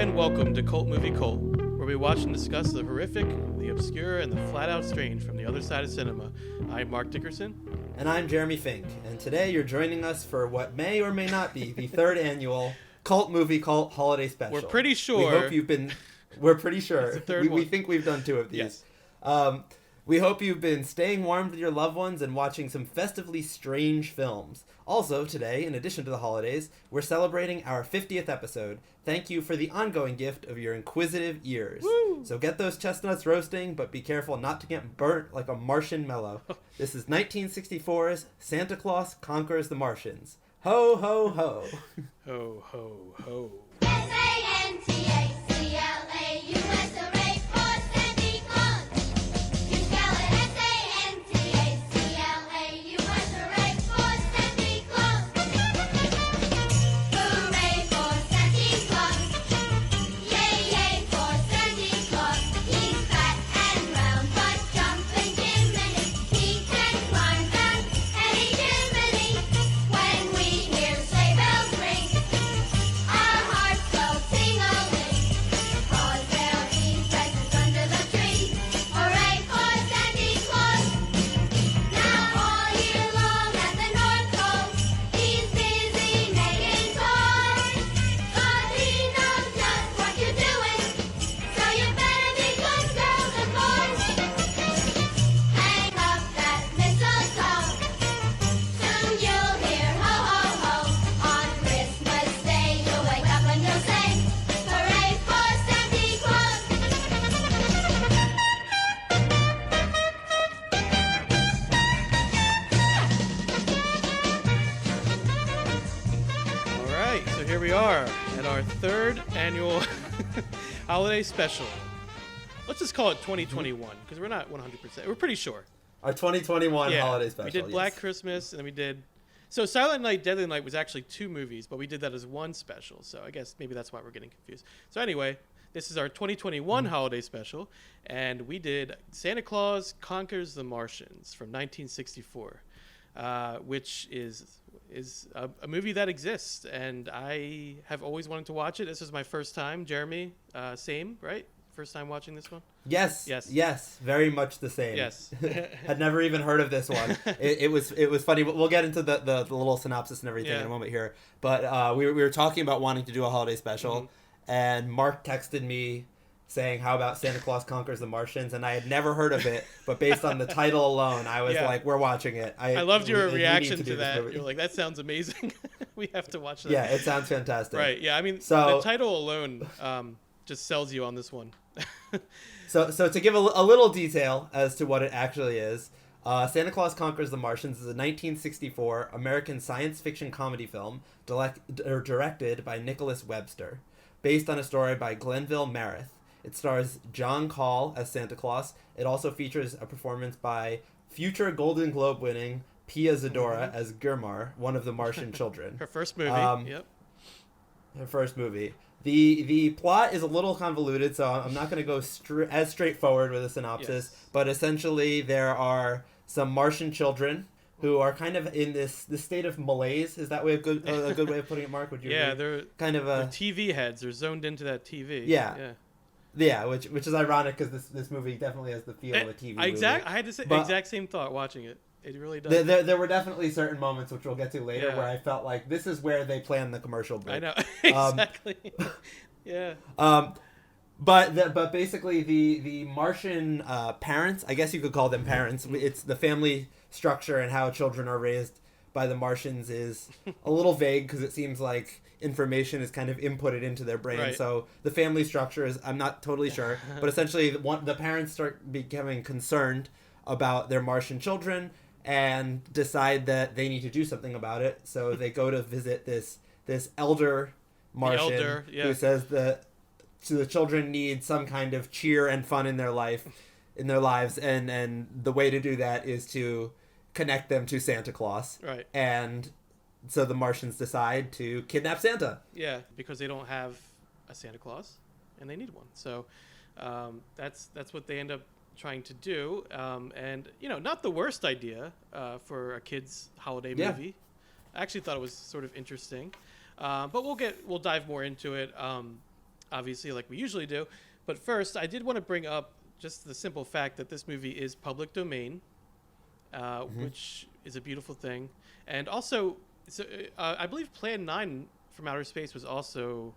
and welcome to Cult Movie Cult, where we watch and discuss the horrific, the obscure, and the flat-out strange from the other side of cinema. I'm Mark Dickerson. And I'm Jeremy Fink, and today you're joining us for what may or may not be the third annual Cult Movie Cult Holiday Special. We're pretty sure. We hope you've been... We're pretty sure. It's the third one. We think we've done two of these. Yes. We hope you've been staying warm with your loved ones and watching some festively strange films. Also, today, in addition to the holidays, we're celebrating our 50th episode. Thank you for the ongoing gift of your inquisitive ears. Woo! So get those chestnuts roasting, but be careful not to get burnt like a Martian mellow. This is 1964's Santa Claus Conquers the Martians. Ho, ho, ho. Ho, ho, ho. SANTACLAUS, hooray for Santa Claus! You spell it SANTACLAUS, hooray for Santa Claus! Hooray for Santa Claus! Yay, yay for Santa Claus! He's fat and round, but jumping Jiminy. He can climb down any chimney. When we hear sleigh bells ring, our hearts go ting-a-ling. 'Cause there'll be presents under the tree. Hooray for Santa Claus! Now all year long at the North Pole, he's busy making toys. But he knows just what you're doing, so you better be good girls and boys. Hang up that mistletoe, soon you'll hear ho ho ho. On Christmas Day you'll wake up and you'll say, hooray for Santa Claus! All right, so here we are at our third annual holiday special. Let's just call it 2021, because we're not 100%. We're pretty sure. Our 2021 holiday special. We did Black yes. Christmas, and then we did... So Silent Night, Deadly Night was actually two movies, but we did that as one special. So I guess maybe that's why we're getting confused. So anyway, this is our 2021 holiday special, and we did Santa Claus Conquers the Martians from 1964, which is a movie that exists, and I have always wanted to watch it. This is my first time. Jeremy, same, right? First time watching this one? Yes. Very much the same. Yes. Had never even heard of this one. It was funny. We'll get into the little synopsis and everything in a moment here. But we were talking about wanting to do a holiday special, and Mark texted me saying, how about Santa Claus Conquers the Martians? And I had never heard of it, but based on the title alone, I was like, we're watching it. I loved your reaction to that. Movie. You're like, that sounds amazing. We have to watch that. Yeah, it sounds fantastic. Right, yeah. I mean, the title alone just sells you on this one. So to give a little detail as to what it actually is, Santa Claus Conquers the Martians is a 1964 American science fiction comedy film directed by Nicholas Webster, based on a story by Glenville Marith. It stars John Call as Santa Claus. It also features a performance by future Golden Globe winning Pia Zadora as Gurmar, one of the Martian children. Her first movie. Yep. Her first movie. The plot is a little convoluted, so I'm not going to go as straightforward with a synopsis. Yes. But essentially, there are some Martian children who are kind of in this state of malaise. Is that a good way of putting it, Mark? Would you? Yeah, agree? they're kind of they're TV heads. They're zoned into that TV. Yeah, which is ironic because this movie definitely has the feel of a TV movie. I had to say exact same thought watching it. It really does. There were definitely certain moments, which we'll get to later, where I felt like this is where they planned the commercial break. I know. Exactly. Yeah. But basically the Martian parents, I guess you could call them parents. It's the family structure and how children are raised by the Martians is a little vague because it seems like information is kind of inputted into their brain. Right. So the family structure is, I'm not totally sure, but essentially the parents start becoming concerned about their Martian children and decide that they need to do something about it. So they go to visit this elder Martian who says that the children need some kind of cheer and fun in their lives, and the way to do that is to connect them to Santa Claus. Right. And so the Martians decide to kidnap Santa. Yeah, because they don't have a Santa Claus and they need one. So that's what they end up trying to do, and not the worst idea for a kids holiday movie. I actually thought it was sort of interesting, but we'll dive more into it. obviously, like we usually do. But first, I did want to bring up just the simple fact that this movie is public domain, which is a beautiful thing. And also, so, I believe Plan 9 from Outer Space was also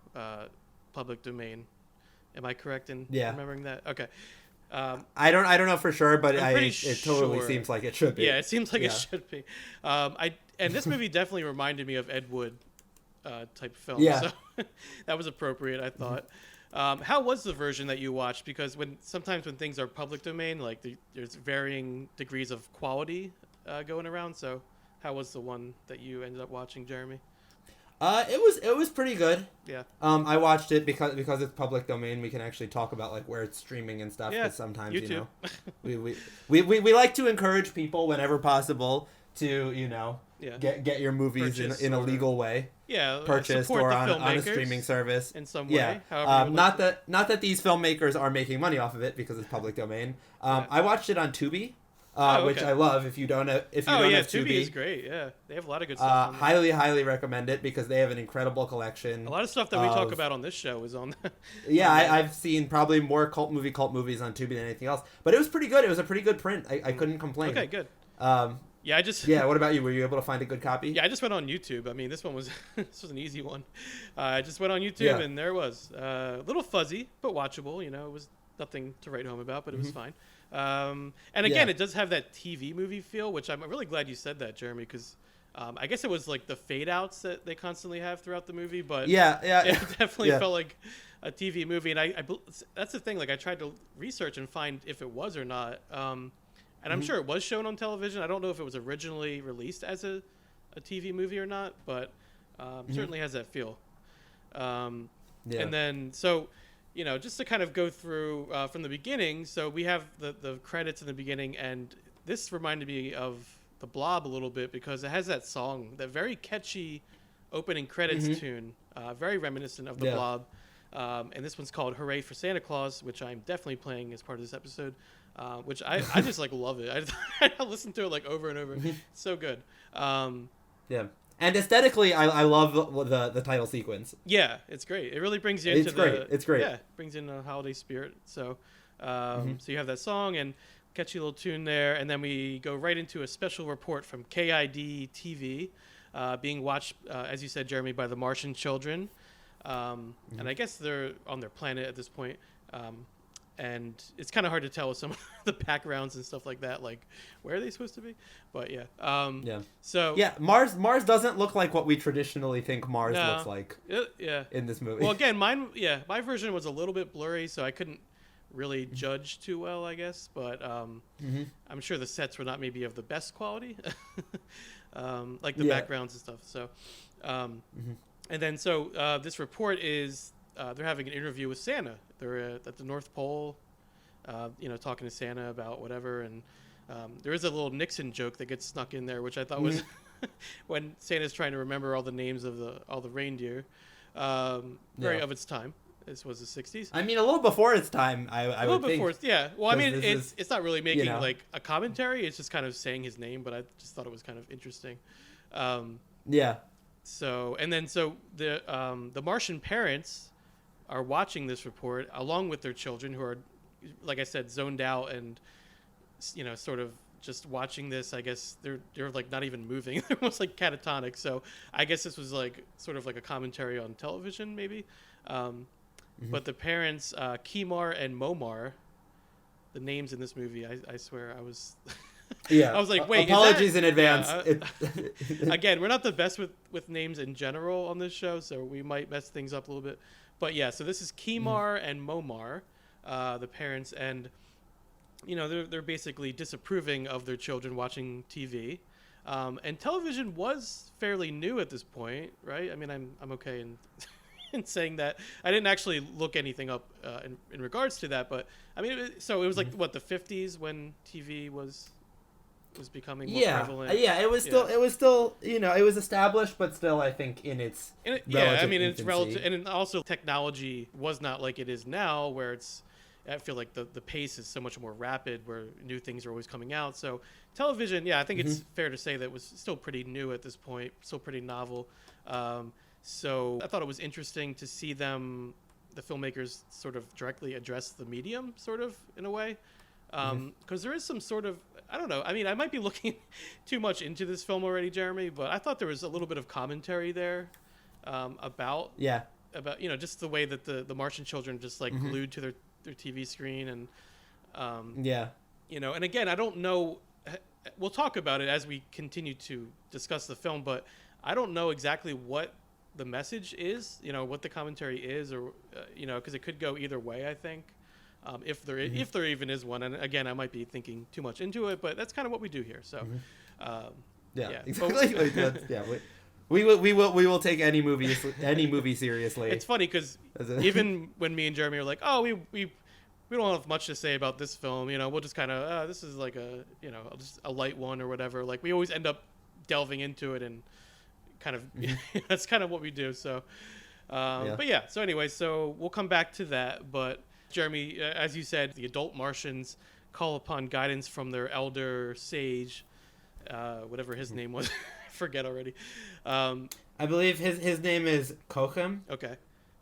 public domain. Am I correct in remembering that? Okay. I don't know for sure, but it totally seems like it should be. Yeah, it seems like it should be. And this movie definitely reminded me of Ed Wood type film. Yeah. So that was appropriate, I thought. How was the version that you watched? Because sometimes when things are public domain, like there's varying degrees of quality going around. So how was the one that you ended up watching, Jeremy? It was pretty good. Yeah. I watched it because it's public domain. We can actually talk about like where it's streaming and stuff. Yeah. Because sometimes YouTube. we like to encourage people whenever possible to get your movies in a legal way. Yeah. Purchased or on a streaming service in some way. Yeah. However not that these filmmakers are making money off of it because it's public domain. I watched it on Tubi. Which I love. If you don't have Tubi is great. Yeah, they have a lot of good stuff. Highly recommend it because they have an incredible collection. A lot of stuff that we talk about on this show is on. Yeah, I've seen probably more cult movies on Tubi than anything else. But it was pretty good. It was a pretty good print. I couldn't complain. Okay, good. Yeah, what about you? Were you able to find a good copy? Yeah, I just went on YouTube. I mean, this was an easy one. I just went on YouTube and there it was. A little fuzzy, but watchable. It was nothing to write home about, but it was fine. And again, it does have that TV movie feel, which I'm really glad you said that, Jeremy, because I guess it was like the fade outs that they constantly have throughout the movie, but it definitely felt like a TV movie. And that's the thing. Like I tried to research and find if it was or not. And I'm sure it was shown on television. I don't know if it was originally released as a TV movie or not, but certainly has that feel. And then just to kind of go through from the beginning. So we have the credits in the beginning, and this reminded me of The Blob a little bit because it has that song, that very catchy opening credits tune, very reminiscent of The Blob. And this one's called Hooray for Santa Claus, which I'm definitely playing as part of this episode, which I just like love it. I listen to it like over and over. It's so good. And aesthetically, I love the title sequence. Yeah, it's great. It really brings you into It's great. Yeah, brings in a holiday spirit. So, so you have that song and catchy little tune there, and then we go right into a special report from KID TV, being watched, as you said, Jeremy, by the Martian children, and I guess they're on their planet at this point. And it's kind of hard to tell with some of the backgrounds and stuff like that, like where are they supposed to be? But So Mars doesn't look like what we traditionally think Mars looks like. In this movie. Well, again, my version was a little bit blurry, so I couldn't really judge too well, I guess. But I'm sure the sets were not maybe of the best quality, like the backgrounds and stuff. So, and then this report is. They're having an interview with Santa. They're at the North Pole, talking to Santa about whatever. And there is a little Nixon joke that gets snuck in there, which I thought was when Santa's trying to remember all the names of all the reindeer. Very of its time. This was the 60s. I mean, a little before its time, I would think. Well, I mean, it's not really making like a commentary. It's just kind of saying his name, but I just thought it was kind of interesting. So the Martian parents are watching this report along with their children who are, like I said, zoned out and, sort of just watching this. I guess they're like not even moving. They're almost like catatonic. So I guess this was like sort of like a commentary on television maybe. But the parents, Kimar and Momar, the names in this movie, I swear I was... I was like, wait, apologies in advance. Again, we're not the best with names in general on this show, so we might mess things up a little bit. But so this is Kimar and Momar, the parents, and they're basically disapproving of their children watching TV. And television was fairly new at this point, right? I mean, I'm okay in saying that. I didn't actually look anything up in regards to that, but I mean, it was like what, the 50s when TV was becoming more prevalent. It was still it was established, but still I think in its it's relative, and also technology was not like it is now, where I feel like the pace is so much more rapid, where new things are always coming out. So television, I think it's fair to say that was still pretty new at this point, still pretty novel. So I thought it was interesting to see them the filmmakers sort of directly address the medium, sort of, in a way. Because there is some sort of, I don't know, I mean, I might be looking too much into this film already, Jeremy, but I thought there was a little bit of commentary there about, just the way that the Martian children just like glued to their TV screen, and and again, I don't know, we'll talk about it as we continue to discuss the film, but I don't know exactly what the message is, what the commentary is, or because it could go either way, I think. If there even is one, and again, I might be thinking too much into it, but that's kind of what we do here. So, exactly. We will take any movie seriously. It's funny because even when me and Jeremy are like, oh, we don't have much to say about this film, we'll just kind of this is like a just a light one or whatever. Like we always end up delving into it and kind of that's kind of what we do. So, but yeah. So anyway, so we'll come back to that, but. Jeremy, as you said, the adult Martians call upon guidance from their elder sage, whatever his name was. I forget already. I believe his name is Kocham. Okay.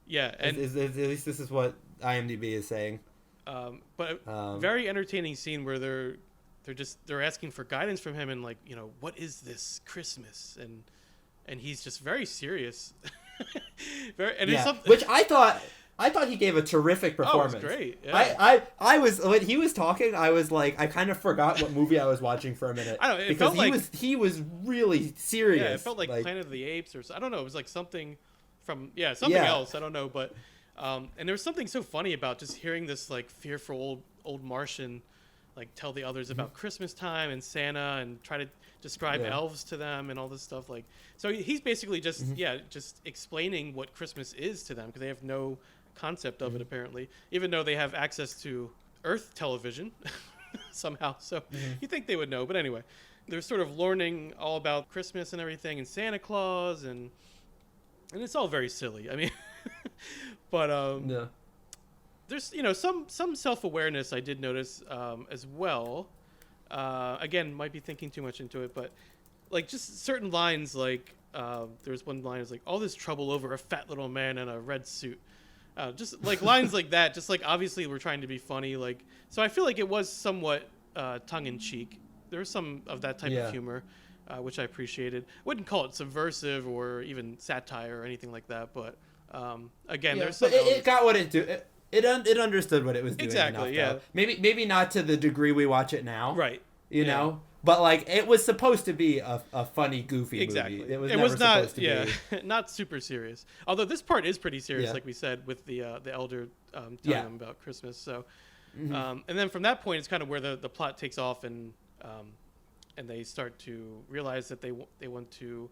Yeah. And at least this is what IMDb is saying. But very entertaining scene where they're asking for guidance from him, and like, what is this Christmas? And he's just very serious. Which I thought he gave a terrific performance. Oh, it was great. Yeah. I was when he was talking, I was like, I kind of forgot what movie I was watching for a minute. I don't know, because he was really serious. Yeah, it felt like Planet of the Apes, or I don't know. It was like something from something else. I don't know, but and there was something so funny about just hearing this like fearful old Martian like tell the others about Christmas time and Santa and try to describe elves to them and all this stuff. Like, so he's basically just just explaining what Christmas is to them because they have no concept of it apparently, even though they have access to Earth television somehow. So you think they would know, but anyway, they're sort of learning all about Christmas and everything and Santa Claus and it's all very silly. I mean, but there's some self-awareness I did notice as well. Again, might be thinking too much into it, but like just certain lines, like there's one line is like, all this trouble over a fat little man in a red suit. Just like lines like that, just like obviously we're trying to be funny, like, so I feel like it was somewhat tongue-in-cheek. There was some of that type of humor, which I appreciated. Wouldn't call it subversive or even satire or anything like that, but again, there's some it got what it do. It understood what it was doing. Exactly. Enough, maybe not to the degree we watch it now. Right. You know. But like it was supposed to be a funny, goofy movie. It was not supposed to be. Not super serious. Although this part is pretty serious, like we said, with the elder telling them about Christmas. So, and then from that point, it's kind of where the plot takes off, and they start to realize that they want to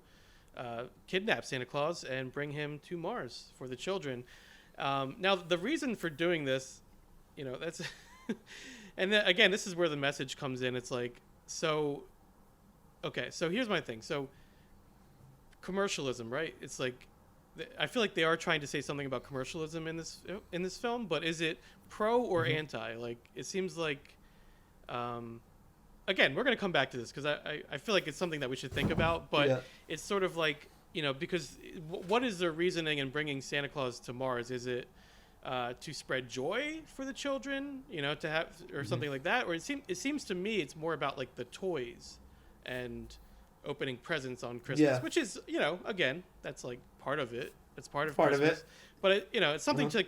kidnap Santa Claus and bring him to Mars for the children. Now, the reason for doing this, that's, and then, again, this is where the message comes in. It's like. So here's my thing. So commercialism, right? It's like, I feel like they are trying to say something about commercialism in this film, but is it pro or anti? Like, it seems like, again, we're going to come back to this because I feel like it's something that we should think about, but it's sort of like, because what is their reasoning in bringing Santa Claus to Mars? Is it to spread joy for the children, to have, or something like that, or it seems to me it's more about like the toys and opening presents on Christmas, which is again, that's like part of it. It's part of Christmas, but it's something to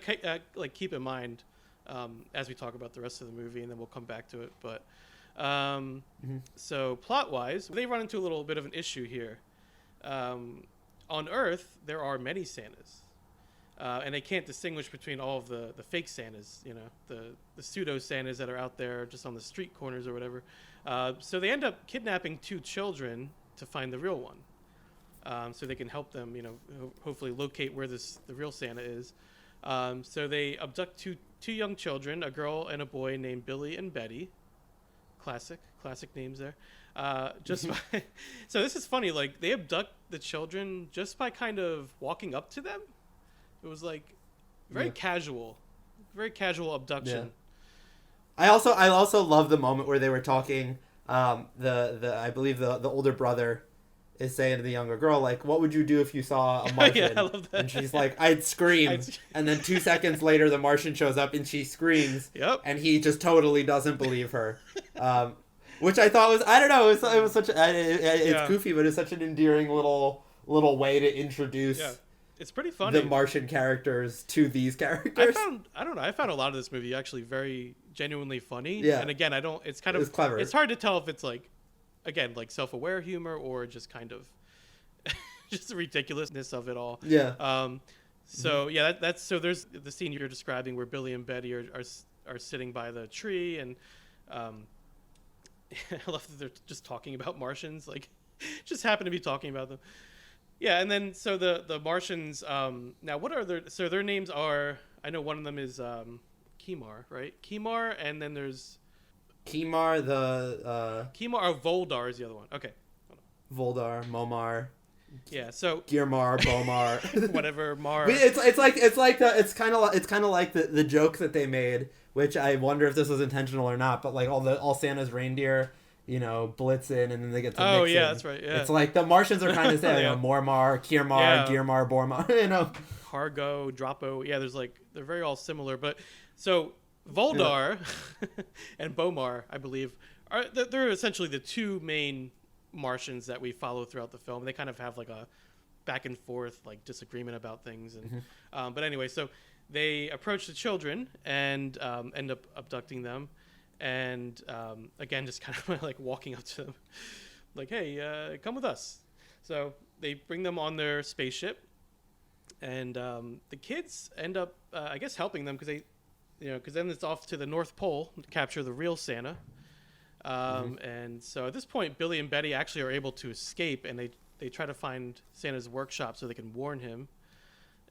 like keep in mind as we talk about the rest of the movie, and then we'll come back to it. But so plot wise, they run into a little bit of an issue here. On Earth, there are many Santas. And they can't distinguish between all of the fake Santas, the pseudo Santas that are out there just on the street corners or whatever. So they end up kidnapping 2 children to find the real one, so they can help them, hopefully locate where the real Santa is. So they abduct two young children, a girl and a boy named Billy and Betty. Classic names there. So this is funny. Like they abduct the children just by kind of walking up to them. It was like very casual abduction. I also love the moment where they were talking. I believe the older brother is saying to the younger girl, like, what would you do if you saw a Martian? Yeah, I love that. And she's like, I'd scream. And then 2 seconds later, the Martian shows up and she screams. Yep. And he just totally doesn't believe her. Which I thought was, I don't know, it was such it's goofy, but it's such an endearing little way to introduce it's pretty funny. the Martian characters to these characters. I found a lot of this movie actually very genuinely funny. Yeah. And again, it's kind of, It's clever. It's hard to tell if it's like, again, like self-aware humor or just kind of just the ridiculousness of it all. Yeah. So that's so there's the scene you're describing where Billy and Betty are sitting by the tree, and I love that they're just talking about Martians, like just happen to be talking about them. Yeah, and then so the Martians, now what are their names are, I know one of them is Kimar, right? Kimar, and then there's Kimar, Voldar is the other one. Okay. Voldar, Momar, Yeah, so Girmar, Bomar, whatever Mar. It's kind of like the joke that they made, which I wonder if this was intentional or not. But like all Santa's reindeer, blitz in and then they get to mix yeah, in. that's right. Yeah, It's like the Martians are kind of saying, Yeah. Mormar, Kirmar, Yeah. Girmar, Bormar, Hargo, Dropo. Yeah, they're very all similar. But so Voldar and Bomar, I believe, they're essentially the two main Martians that we follow throughout the film. They kind of have like a back and forth like disagreement about things, and but anyway, so they approach the children and end up abducting them, and again just kind of like walking up to them like, hey, come with us. So they bring them on their spaceship, and the kids end up I guess helping them because because then it's off to the North Pole to capture the real Santa. And so at this point, Billy and Betty actually are able to escape, and they try to find Santa's workshop so they can warn him.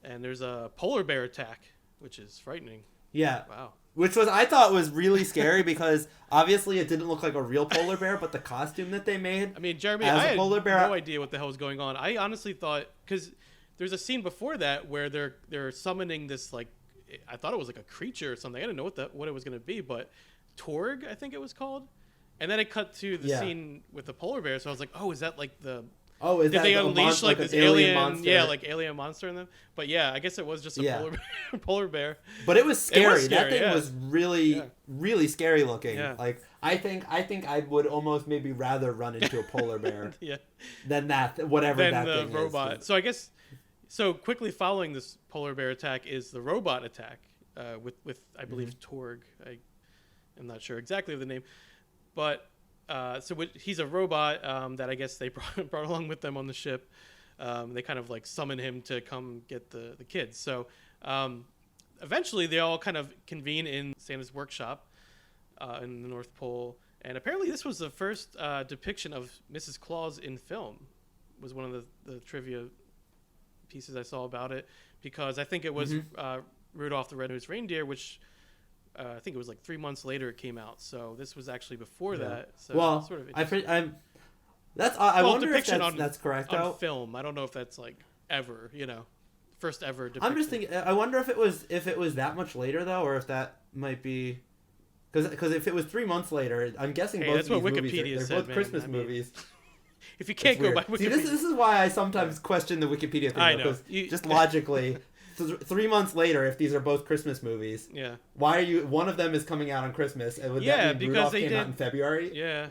And there's a polar bear attack, which is frightening. Yeah. Wow. Which I thought was really scary because obviously it didn't look like a real polar bear, but the costume that they made. I mean, Jeremy, as I a had polar bear, no idea what the hell was going on. I honestly thought, because there's a scene before that where they're summoning this, like, I thought it was like a creature or something. I didn't know what it was going to be, but Torg, I think it was called. And then it cut to the scene with the polar bear, so I was like, oh, is that like the... Oh, is did that they a unleash like an this alien monster? Yeah, like alien monster in them. But yeah, I guess it was just a polar bear. But it was scary. That thing was really, really scary looking. Yeah. Like I think I would almost maybe rather run into a polar bear than whatever than that the thing robot. is. So I guess quickly following this polar bear attack is the robot attack with I believe Torg. I'm not sure exactly of the name, but. He's a robot that I guess they brought along with them on the ship. They kind of like summon him to come get the kids. So eventually they all kind of convene in Santa's workshop in the North Pole. And apparently this was the first depiction of Mrs. Claus in film. Was one of the trivia pieces I saw about it, because I think it was Rudolph the Red-Nosed Reindeer, which... I think it was like 3 months later it came out, so this was actually before that. So well, sort of I wonder if that's correct on though. film. I don't know if that's like ever, first ever depiction. I'm just thinking. I wonder if it was that much later though, or if that might be because if it was 3 months later, I'm guessing both that's of these what movies Wikipedia they're said, both man. Christmas movies. If you can't go by Wikipedia. Wikipedia, See, this is why I sometimes question the Wikipedia thing. I know. Because just logically. 3 months later, if these are both Christmas movies, why are you? One of them is coming out on Christmas, and would that mean Rudolph came out in February? Yeah,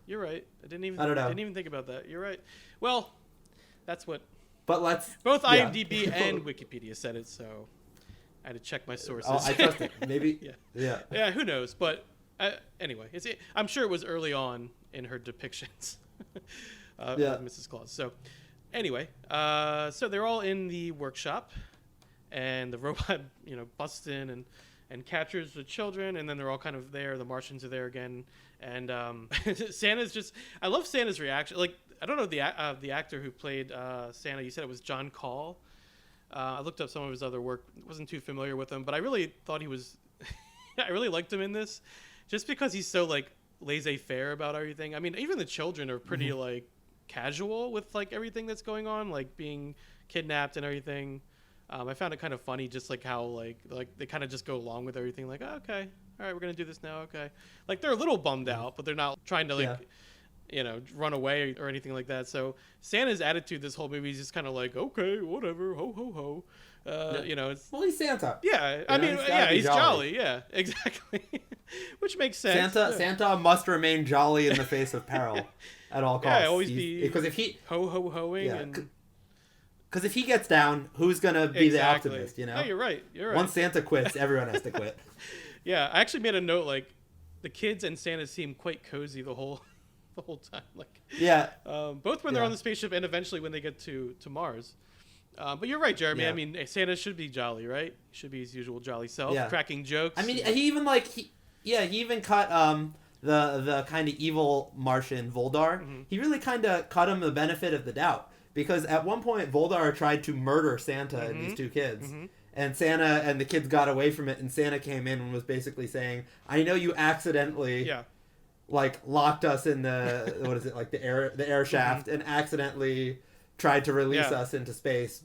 you're right. I don't know. Didn't even think about that. You're right. Well, that's what. But both IMDb and Wikipedia said it, so I had to check my sources. Oh, I trust it. Maybe. Yeah. Who knows? But anyway, I'm sure it was early on in her depictions of Mrs. Claus. So. Anyway, so they're all in the workshop, and the robot, busts in and captures the children, and then they're all kind of there. The Martians are there again, and Santa's just. I love Santa's reaction. Like, I don't know the actor who played Santa. You said it was John Call. I looked up some of his other work. Wasn't too familiar with him, but I really thought he was. I really liked him in this, just because he's so like laissez-faire about everything. I mean, even the children are pretty like. Casual with like everything that's going on, like being kidnapped and everything. I found it kind of funny, just like how like they kind of just go along with everything. Like, oh, okay, all right, we're gonna do this now. Okay, like they're a little bummed out, but they're not trying to like run away or anything like that. So Santa's attitude this whole movie is just kind of like, okay, whatever, ho ho ho. It's Well, he's Santa. yeah. He's jolly. Yeah, exactly. Which makes sense. Santa must remain jolly in the face of peril at all costs. Yeah, always be because if he ho ho hoing and. Because if he gets down, who's gonna be the optimist? Yeah, you're right. Once Santa quits, everyone has to quit. Yeah, I actually made a note like the kids and Santa seem quite cozy the whole time. Like both when they're on the spaceship and eventually when they get to Mars. But you're right, Jeremy. I mean, Santa should be jolly, right? He should be his usual jolly self, cracking jokes. I mean, he even cut the kind of evil Martian Voldar. Mm-hmm. He really kind of cut him the benefit of the doubt. Because at one point, Voldar tried to murder Santa and these two kids. Mm-hmm. And Santa and the kids got away from it. And Santa came in and was basically saying, I know you accidentally locked us in the, what is it, like the air shaft and accidentally tried to release us into space.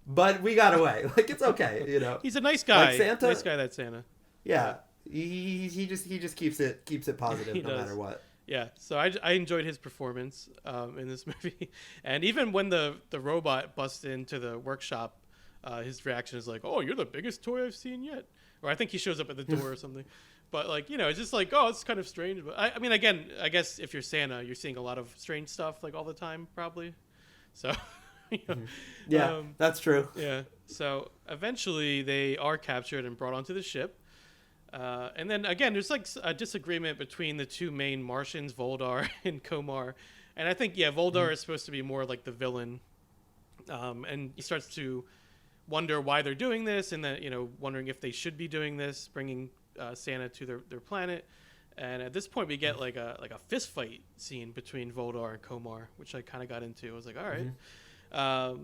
But we got away. Like, it's okay, He's a nice guy. Like Santa, nice guy, that Santa. Yeah. He just keeps it positive no matter what. Yeah, so I enjoyed his performance in this movie, and even when the robot busts into the workshop, his reaction is like, "Oh, you're the biggest toy I've seen yet," or I think he shows up at the door or something. But it's just like, oh, it's kind of strange. But I mean, again, I guess if you're Santa, you're seeing a lot of strange stuff like all the time, probably. So, that's true. Yeah. So eventually, they are captured and brought onto the ship. And then again, there's like a disagreement between the two main Martians, Voldar and Komar. And I think, Voldar is supposed to be more like the villain. And he starts to wonder why they're doing this and that, wondering if they should be doing this, bringing Santa to their planet. And at this point, we get like a fist fight scene between Voldar and Komar, which I kind of got into. I was like, all right.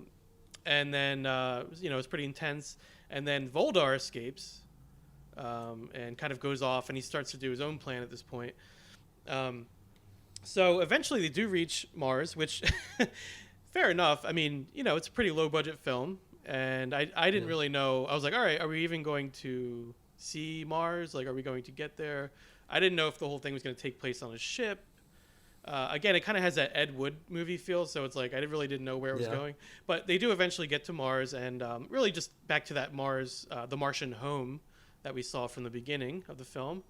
And then, it's pretty intense. And then Voldar escapes. And kind of goes off, and he starts to do his own plan at this point. So eventually they do reach Mars, which, fair enough. I mean, it's a pretty low-budget film, and I didn't really know. I was like, all right, are we even going to see Mars? Like, are we going to get there? I didn't know if the whole thing was going to take place on a ship. Again, it kind of has that Ed Wood movie feel, so it's like I really didn't know where it was going. But they do eventually get to Mars, and really just back to that Mars, the Martian home that we saw from the beginning of the film.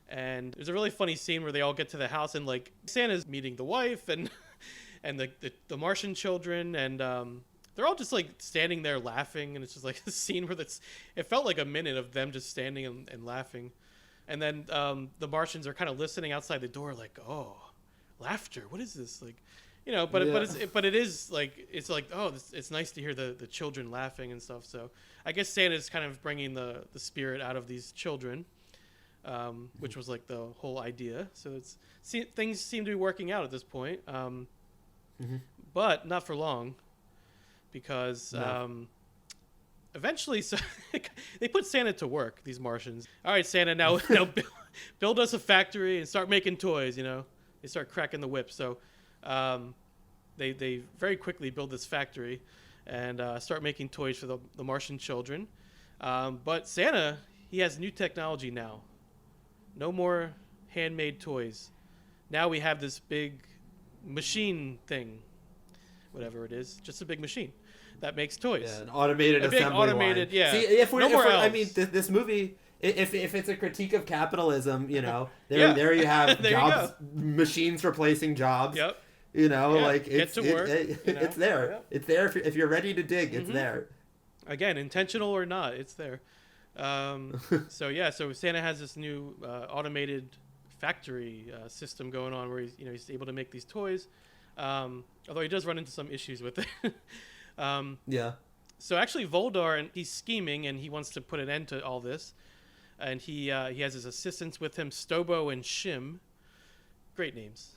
And there's a really funny scene where they all get to the house and like Santa's meeting the wife and the Martian children, and they're all just like standing there laughing, and it's just like a scene where it felt like a minute of them just standing and laughing. And then the Martians are kind of listening outside the door like, oh, laughter, what is this? Like, but it is like, it's like, oh, it's nice to hear the children laughing and stuff. So I guess Santa's kind of bringing the spirit out of these children, which was like the whole idea. So things seem to be working out at this point, but not for long, because eventually, so they put Santa to work. These Martians. All right, Santa, now build us a factory and start making toys. They start cracking the whip. So they very quickly build this factory and start making toys for the Martian children. But Santa, he has new technology now. No more handmade toys. Now we have this big machine thing, whatever it is, just a big machine that makes toys. Yeah, an automated assembly line. Yeah. See, if I mean, this movie, if it's a critique of capitalism, there you have jobs, machines replacing jobs. Yep. Like it's it's there. Yep. It's there if you're ready to dig. It's there. Again, intentional or not, it's there. So Santa has this new automated factory system going on where he's able to make these toys. Although he does run into some issues with it. So actually Voldar, and he's scheming and he wants to put an end to all this. And he has his assistants with him, Stobo and Shim. Great names.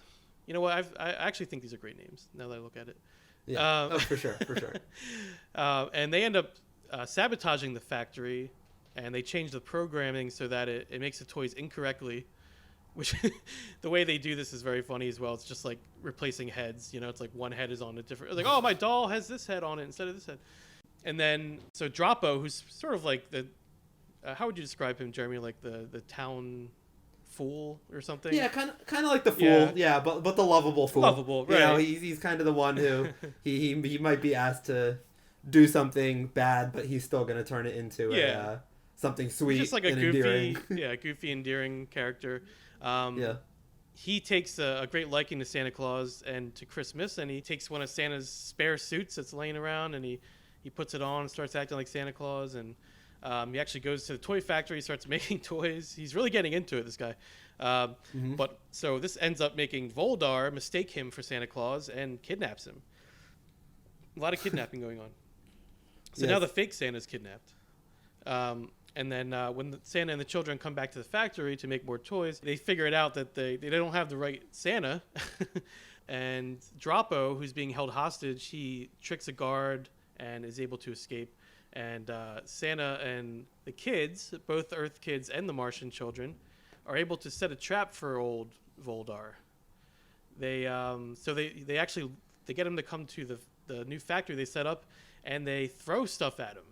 You know what? I actually think these are great names now that I look at it. Yeah, for sure. And they end up sabotaging the factory, and they change the programming so that it makes the toys incorrectly. Which the way they do this is very funny as well. It's just like replacing heads. It's like one head is on a different. Like, oh, my doll has this head on it instead of this head. And then so Droppo, who's sort of like the how would you describe him, Jeremy? Like the town fool or something. Yeah, kind of like the fool. Yeah, but the lovable fool. Lovable, right? You know, he's kind of the one who he might be asked to do something bad, but he's still gonna turn it into something sweet. Just like a and goofy, endearing. goofy, endearing character. Yeah. He takes a great liking to Santa Claus and to Christmas, and he takes one of Santa's spare suits that's laying around, and he puts it on and starts acting like Santa Claus, and he actually goes to the toy factory, starts making toys. He's really getting into it, this guy. But so this ends up making Voldar mistake him for Santa Claus and kidnaps him. A lot of kidnapping going on. So now the fake Santa's kidnapped. And then when Santa and the children come back to the factory to make more toys, they figure it out that they don't have the right Santa. And Droppo, who's being held hostage, he tricks a guard and is able to escape. And Santa and the kids, both the Earth kids and the Martian children, are able to set a trap for old Voldar. They get him to come to the new factory they set up, and they throw stuff at him.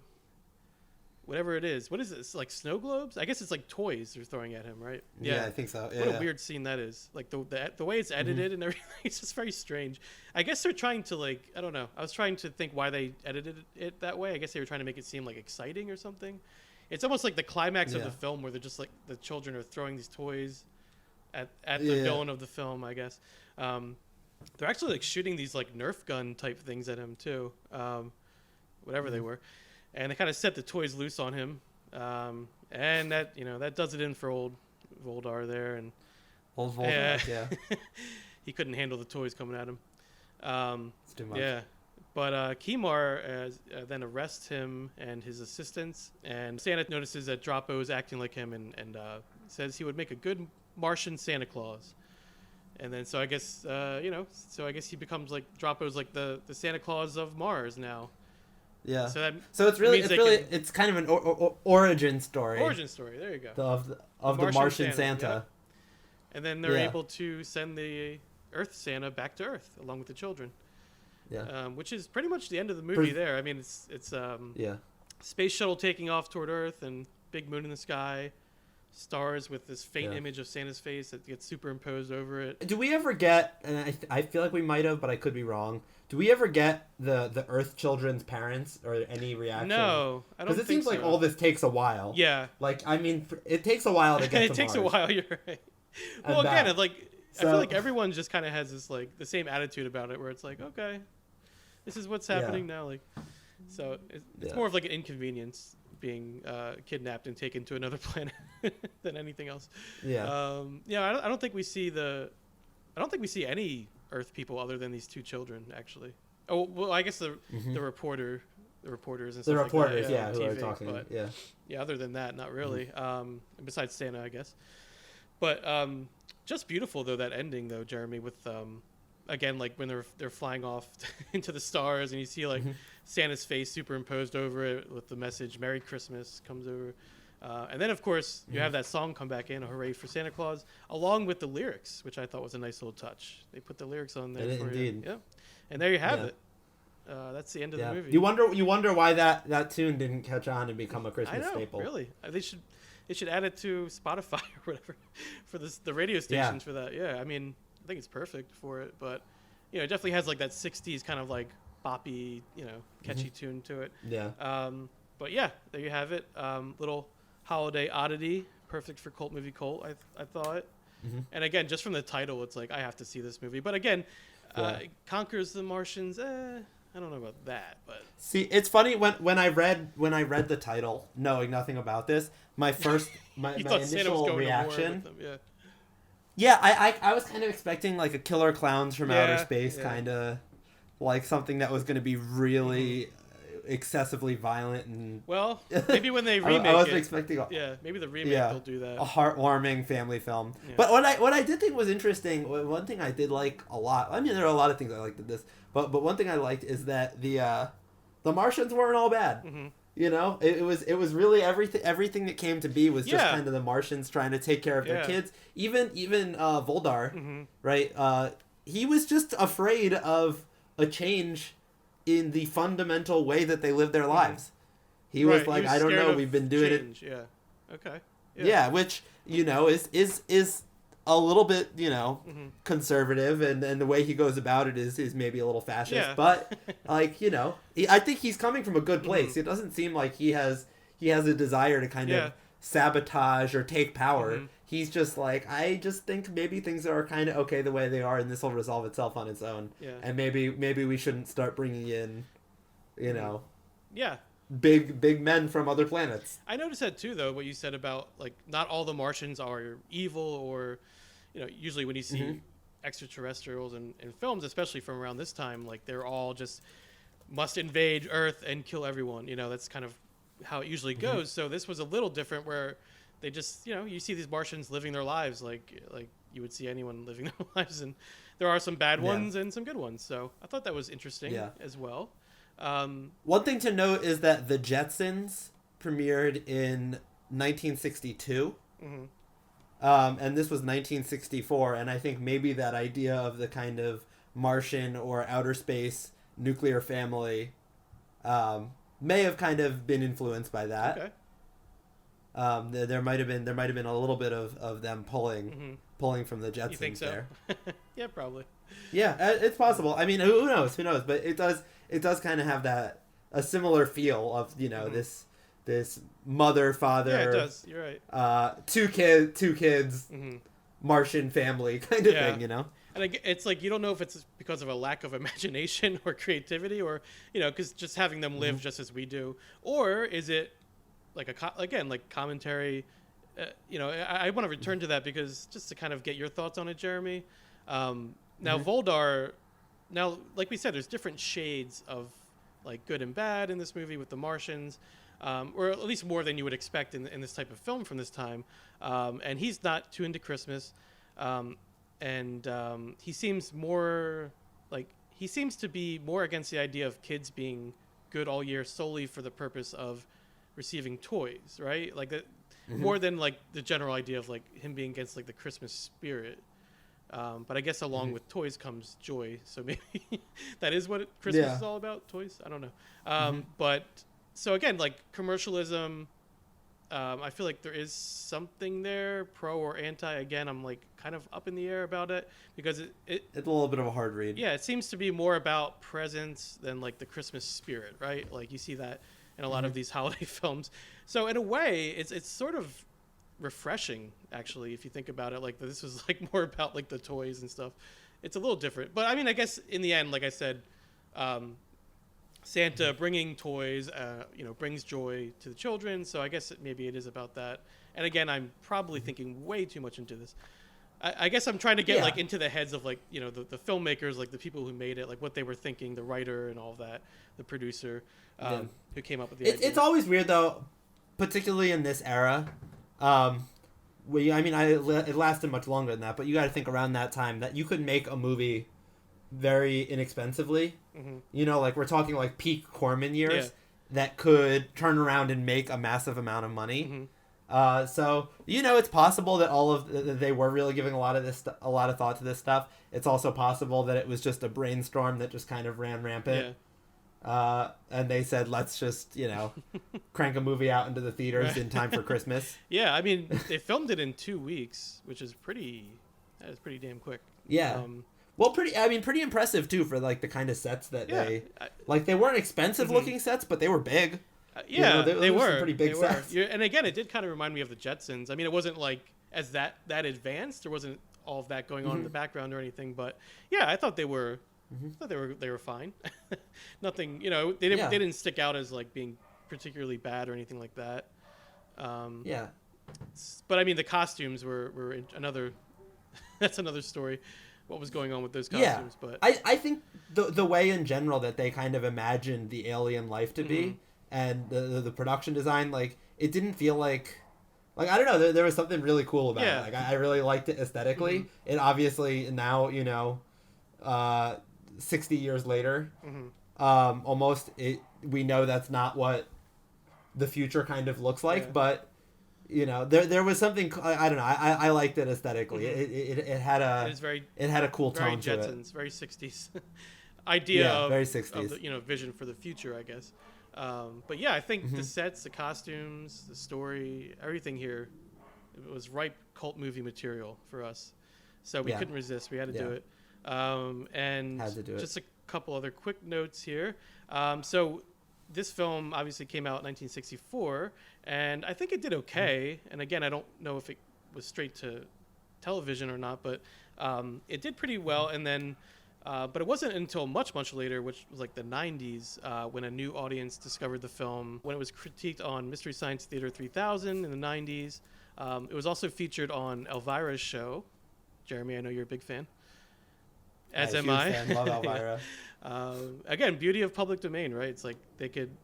Whatever it is. What is this? Like snow globes? I guess it's like toys they're throwing at him, right? Yeah, I think so. Yeah, what a weird scene that is. Like the way it's edited and everything, it's just very strange. I guess they're trying to I don't know. I was trying to think why they edited it that way. I guess they were trying to make it seem like exciting or something. It's almost like the climax of the film where they're just like the children are throwing these toys at the villain of the film, I guess. They're actually like shooting these like Nerf gun type things at him too. Whatever they were. And they kind of set the toys loose on him, and that does it in for old Voldar there, and old Voldar, yeah. He couldn't handle the toys coming at him. It's too much. Yeah, but Kimar then arrests him and his assistants, and Santa notices that Droppo is acting like him, and says he would make a good Martian Santa Claus. And then so I guess he becomes like Droppo's like the Santa Claus of Mars now. Yeah. So it's kind of an origin story. Origin story. There you go. Of the Martian Santa. Yeah. And then they're able to send the Earth Santa back to Earth along with the children. Yeah. Which is pretty much the end of the movie. There. I mean, it's space shuttle taking off toward Earth and big moon in the sky, stars with this faint image of Santa's face that gets superimposed over it. Do we ever get? And I feel like we might have, but I could be wrong. Do we ever get the Earth children's parents or any reaction? No, I don't think so. Because it seems like all this takes a while. Yeah. Like, I mean, it takes a while to get to It takes a while, you're right. Well, again, I feel like everyone just kind of has this, like, the same attitude about it where it's like, okay, this is what's happening now. Like, so it's more of like an inconvenience being kidnapped and taken to another planet than anything else. Yeah. I don't think we see any Earth people other than these two children, actually. Oh well, I guess the reporters and stuff like that, who TV, are talking. But other than that, not really. Besides Santa, I guess. But just beautiful though, that ending though, Jeremy, with again, like when they're flying off into the stars and you see like Santa's face superimposed over it with the message "Merry Christmas" comes over. And then, of course, you have that song come back in, "Hooray for Santa Claus," along with the lyrics, which I thought was a nice little touch. They put the lyrics on there for you. Yeah. And there you have it. That's the end of the movie. You wonder why that tune didn't catch on and become a Christmas staple. Really. They should add it to Spotify or whatever for the radio stations for that. Yeah, I mean, I think it's perfect for it, but it definitely has like that 60s kind of like boppy, catchy tune to it. Yeah. But yeah, there you have it. Little holiday oddity, perfect for Cult Movie Cult, I thought. And again, just from the title, it's like I have to see this movie. But again, Conquers the Martians. I don't know about that, but see, it's funny when I read the title, knowing nothing about this, my initial reaction. I was kind of expecting like a Killer Clowns from Outer Space kind of like something that was going to be really excessively violent and maybe when they remake I wasn't expecting maybe the remake they'll do that, a heartwarming family film. But what I did think was interesting, one thing I did like a lot, I mean there are a lot of things I liked in this, but one thing I liked is that the Martians weren't all bad. It was really everything that came to be was just kind of the Martians trying to take care of their kids. Even Voldar, right, he was just afraid of a change in the fundamental way that they live their lives. He was like, I don't know, we've been doing change. Yeah. Okay. Yeah, which is a little bit, Mm-hmm. conservative, and the way he goes about it is maybe a little fascist. Yeah. But like, I think he's coming from a good place. Mm-hmm. It doesn't seem like he has a desire to kind Yeah. of sabotage or take power. Mhm. He's just like, I just think maybe things are kind of okay the way they are, and this will resolve itself on its own. Yeah. And maybe we shouldn't start bringing in, Yeah. big men from other planets. I noticed that too, though, what you said about like not all the Martians are evil, or usually when you see Mhm. extraterrestrials in films, especially from around this time, like they're all just must invade Earth and kill everyone. That's kind of how it usually goes. So this was a little different, where they just you see these Martians living their lives like you would see anyone living their lives, and there are some bad ones and some good ones. So I thought that was interesting as well. One thing to note is that The Jetsons premiered in 1962. Mhm. And this was 1964, and I think maybe that idea of the kind of Martian or outer space nuclear family may have kind of been influenced by that. Okay. There might have been a little bit of them pulling from the Jetsons You think so? there. Yeah, probably. Yeah, it's possible. I mean, who knows? Who knows? But it does kind of have a similar feel of this mother, father. Yeah, it does. You're right. Two kids, Mm-hmm. Martian family kind of Yeah. thing. And it's like you don't know if it's because of a lack of imagination or creativity, or because just having them live just as we do, or is it like like commentary? I want to return to that, because just to kind of get your thoughts on it, Jeremy. Now Voldar, like we said, there's different shades of like good and bad in this movie with the Martians, or at least more than you would expect in this type of film from this time. And he's not too into Christmas. And he seems to be more against the idea of kids being good all year solely for the purpose of receiving toys, right? Like that, more than like the general idea of like him being against like the Christmas spirit. But I guess along with toys comes joy, so maybe that is what Christmas is all about. Toys, I don't know. But so again, like commercialism. I feel like there is something there, pro or anti. Again, I'm like kind of up in the air about it, because it's a little bit of a hard read. Yeah, it seems to be more about presents than like the Christmas spirit, right? Like you see that in a lot of these holiday films. So in a way, it's sort of refreshing, actually, if you think about it. Like this was like more about like the toys and stuff. It's a little different, but I mean, I guess in the end, like I said, Santa bringing toys, brings joy to the children. So I guess maybe it is about that. And again, I'm probably thinking way too much into this. I guess I'm trying to get like into the heads of like, the filmmakers, like the people who made it, like what they were thinking, the writer and all that, the producer, who came up with the idea. It's always weird though, particularly in this era. It lasted much longer than that, but you got to think around that time that you could make a movie very inexpensively. Like we're talking like peak Corman years that could turn around and make a massive amount of money. So it's possible that they were really giving a lot of thought to this stuff. It's also possible that it was just a brainstorm that just kind of ran rampant. And they said, let's just crank a movie out into the theaters in time for Christmas. Yeah, I mean, they filmed it in 2 weeks, which is pretty damn quick. Yeah. Well, pretty impressive too for like the kind of sets that they weren't expensive looking sets, but they were big. They were some pretty big sets. And again, it did kind of remind me of the Jetsons. I mean, it wasn't like as that advanced. There wasn't all of that going on in the background or anything. But yeah, I thought they were. I thought they were fine. Nothing. They didn't stick out as like being particularly bad or anything like that. But I mean, the costumes were another. That's another story. What was going on with those costumes? But I think the way in general that they kind of imagined the alien life to be, and the production design, like it didn't feel like I don't know, there was something really cool about it. Like I really liked it aesthetically. It obviously now 60 years later, almost we know that's not what the future kind of looks like, but there was something, I don't know, I liked it aesthetically. It had a cool tone to it. Very Jetsons, very 60s idea of very 60s. of the, vision for the future, I guess. But yeah, I think the sets, the costumes, the story, everything here It was ripe cult movie material for us, so we Yeah. couldn't resist. We had to do Yeah. it. And Had to do it. just a couple other quick notes here. So this film obviously came out in 1964, and I think it did okay. And again, I don't know if it was straight to television or not, but it did pretty well. And then, but it wasn't until much, much later, which was like the 90s, when a new audience discovered the film, when it was critiqued on Mystery Science Theater 3000 in the 90s. It was also featured on Elvira's show. Jeremy, I know you're a big fan. As am I. Fan. Love Elvira. Again, beauty of public domain, right? It's like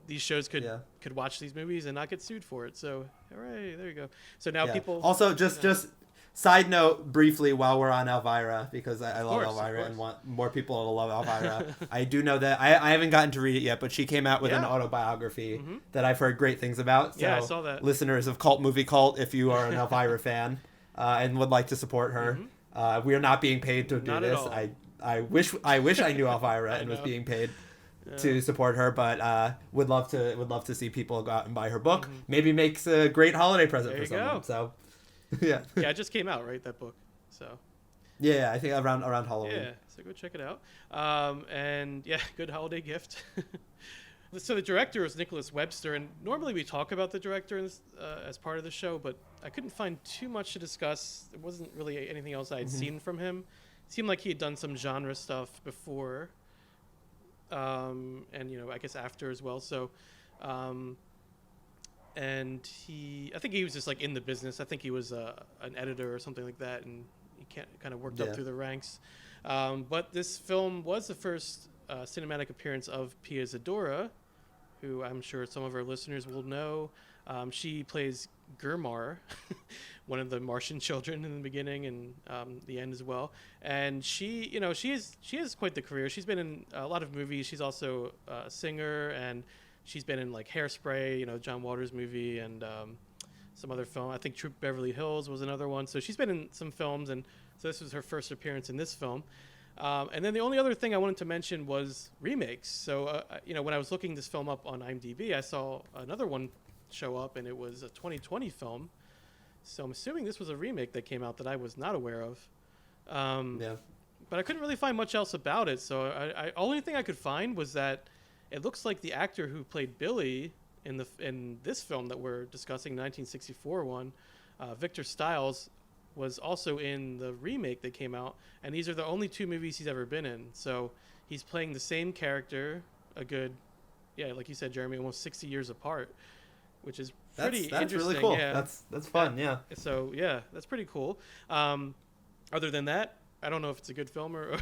these shows could Yeah. watch these movies and not get sued for it. So, hooray, there you go. So now Yeah. people Also, just side note briefly while we're on Elvira, because I love course, of Elvira and course. want more people to love Elvira. I do know that I haven't gotten to read it yet, but she came out with an Yeah. autobiography Mhm. that I've heard great things about. So Yeah, I saw that. listeners of Cult Movie Cult, if you are an Elvira fan and would like to support her, we are not being paid to do Not at this. all. I wish I knew Elvira I and was know. being paid to support her, but would love to see people go out and buy her book. Maybe makes a great holiday present There for you someone. go. So yeah. Yeah, it just came out, right? That book. So Yeah, I think around Halloween. yeah, so go check it out. And yeah, good holiday gift. So the director is Nicholas Webster, and normally we talk about the director in this, as part of the show, but I couldn't find too much to discuss. There wasn't really anything else I had seen from him. It seemed like he had done some genre stuff before, and I guess after as well. So, and I think he was just like in the business. I think he was an editor or something like that, and he kind of worked up Yeah. through the ranks. But this film was the first cinematic appearance of Pia Zadora, who I'm sure some of our listeners will know. She plays Gurmar, one of the Martian children in the beginning and the end as well. And she has quite the career. She's been in a lot of movies. She's also a singer, and she's been in like Hairspray, John Waters movie, and some other film. I think Troop Beverly Hills was another one. So she's been in some films, and so this was her first appearance in this film. And then the only other thing I wanted to mention was remakes. So, when I was looking this film up on IMDb, I saw another one show up, and it was a 2020 film. So I'm assuming this was a remake that came out that I was not aware of. Yeah. But I couldn't really find much else about it. So I only thing I could find was that it looks like the actor who played Billy in this film that we're discussing, 1964 one, Victor Stiles, was also in the remake that came out, and these are the only two movies he's ever been in. So he's playing the same character a good, like you said, Jeremy, almost 60 years apart, which is pretty That's interesting. really cool. Yeah. That's fun. Yeah. So yeah, that's pretty cool. Other than that, I don't know if it's a good film or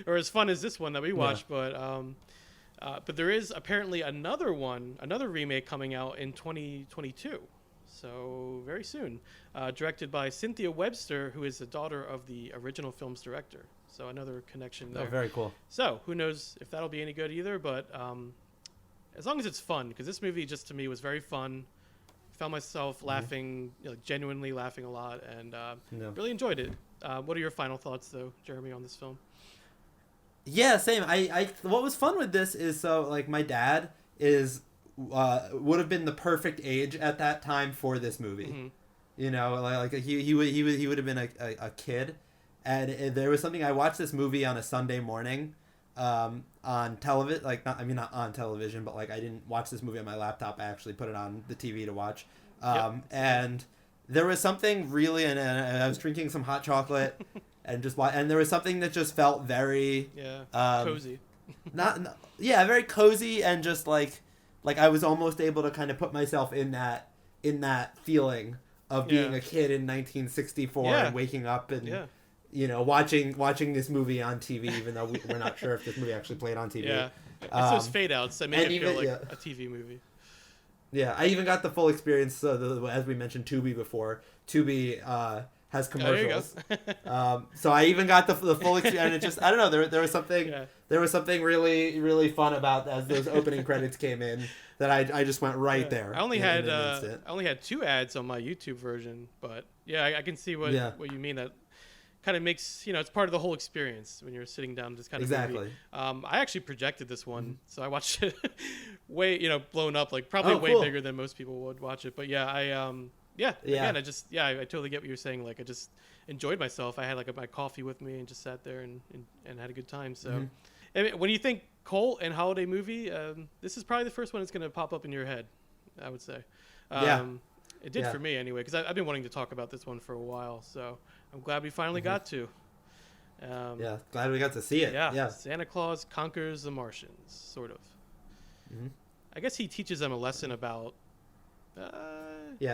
or as fun as this one that we watched, but there is apparently another remake coming out in 2022. So very soon, directed by Cynthia Webster, who is the daughter of the original film's director. So another connection there. Oh, very cool. So who knows if that'll be any good either, but as long as it's fun, because this movie just to me was very fun. Found myself laughing, genuinely laughing a lot, and really enjoyed it. What are your final thoughts, though, Jeremy, on this film? Yeah, same. I what was fun with this is my dad would have been the perfect age at that time for this movie. Mm-hmm. He would have been a kid, and there was something. I watched this movie on a Sunday morning, on television. Not on television, but I didn't watch this movie on my laptop. I actually put it on the TV to watch. And there was something really, and I was drinking some hot chocolate, and there was something that just felt very cozy. very cozy, and just like I was almost able to kind of put myself in that feeling of being a kid in 1964 and waking up and watching this movie on TV, even though we're not sure if this movie actually played on TV. Yeah, it's those fade outs that make it feel like yeah. a TV movie. Yeah, I even got the full experience. So as we mentioned, Tubi before. Tubi has commercials. So I even got the full experience. And it just, I don't know, there was something really, really fun about as those opening credits came in that I just went right there. I only had 2 ads on my YouTube version, but I can see what you mean. That kind of makes, it's part of the whole experience when you're sitting down this kind of movie. I actually projected this one, so I watched it way, blown up, like probably way bigger than most people would watch it. But Yeah. Yeah. Again, I totally get what you're saying. Like, I just enjoyed myself. I had like my coffee with me and just sat there and had a good time. So, I mean, when you think cult and holiday movie, this is probably the first one that's going to pop up in your head, I would say. Yeah. It did Yeah. for me anyway, because I've been wanting to talk about this one for a while. So I'm glad we finally got to. Yeah, glad we got to see it. Yeah. Santa Claus conquers the Martians, sort of. I guess he teaches them a lesson about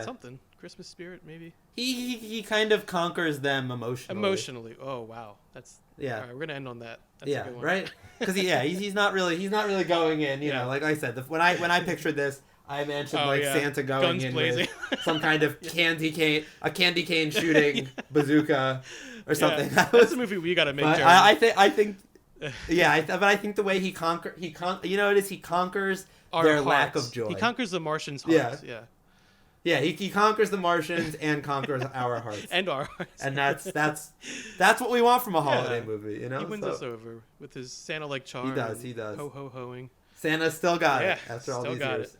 something. Christmas spirit, maybe. He kind of conquers them emotionally. Emotionally. Oh wow, that's Yeah. All right, we're gonna end on that. That's a Yeah, good one. right. Because he's not really going in. You know, like I said, when I pictured this, I imagined Santa going Guns in blazing. with some kind of candy cane shooting bazooka or something. Yeah. That's a movie we gotta make. But Jeremy. I think but I think the way he conquers Our their hearts. lack of joy. He conquers the Martians' hearts. Yeah. He conquers the Martians and conquers our hearts. And our hearts. And that's what we want from a holiday movie, you know. He wins us over with his Santa-like charm. He does. Ho ho hoing. Santa still got it after all still these got years. it.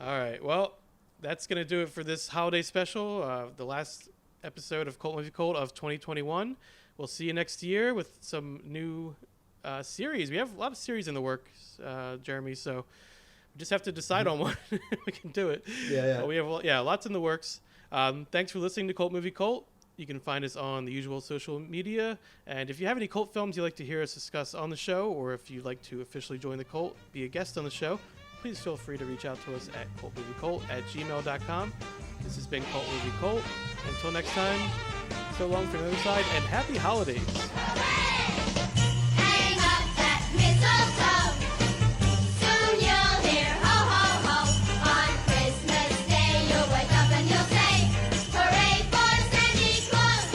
All right. Well, that's gonna do it for this holiday special. The last episode of Cult Movie Cult of 2021. We'll see you next year with some new series. We have a lot of series in the works, Jeremy. So we just have to decide on one. We can do it. Yeah. We have lots in the works. Thanks for listening to Cult Movie Cult. You can find us on the usual social media. And if you have any cult films you'd like to hear us discuss on the show, or if you'd like to officially join the cult, be a guest on the show, please feel free to reach out to us at cultmoviecult@gmail.com. This has been Cult Movie Cult. Until next time, so long from the other side, and happy holidays. Hang up that mistletoe. Soon you'll hear ho ho ho. On Christmas Day you'll wake up and you'll say, hooray for Santa Claus.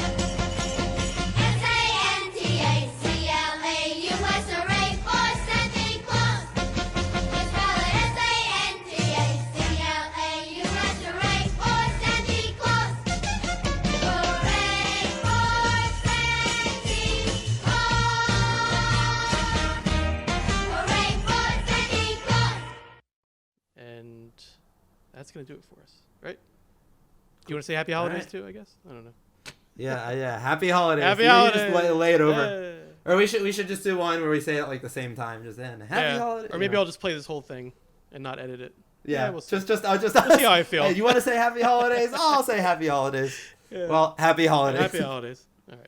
S-A-N-T-A-C-L-A-U-S, hooray for Santa Claus. You spell it S-A-N-T-A-C-L-A-U-S, hooray for Santa Claus. Hooray for Santa Claus. And that's going to do it for us, right? Do you want to say happy holidays right. too, I guess? I don't know. Yeah. Happy holidays. Happy You can holidays. Just lay it over. Yeah. Or we should just do one where we say it like the same time, just then. Happy holidays. Or maybe I'll just play this whole thing and not edit it. Yeah, we'll see. I'll just We'll see how I feel. Hey, you want to say happy holidays? I'll say happy holidays. Yeah. Well, happy holidays. Happy holidays. All right.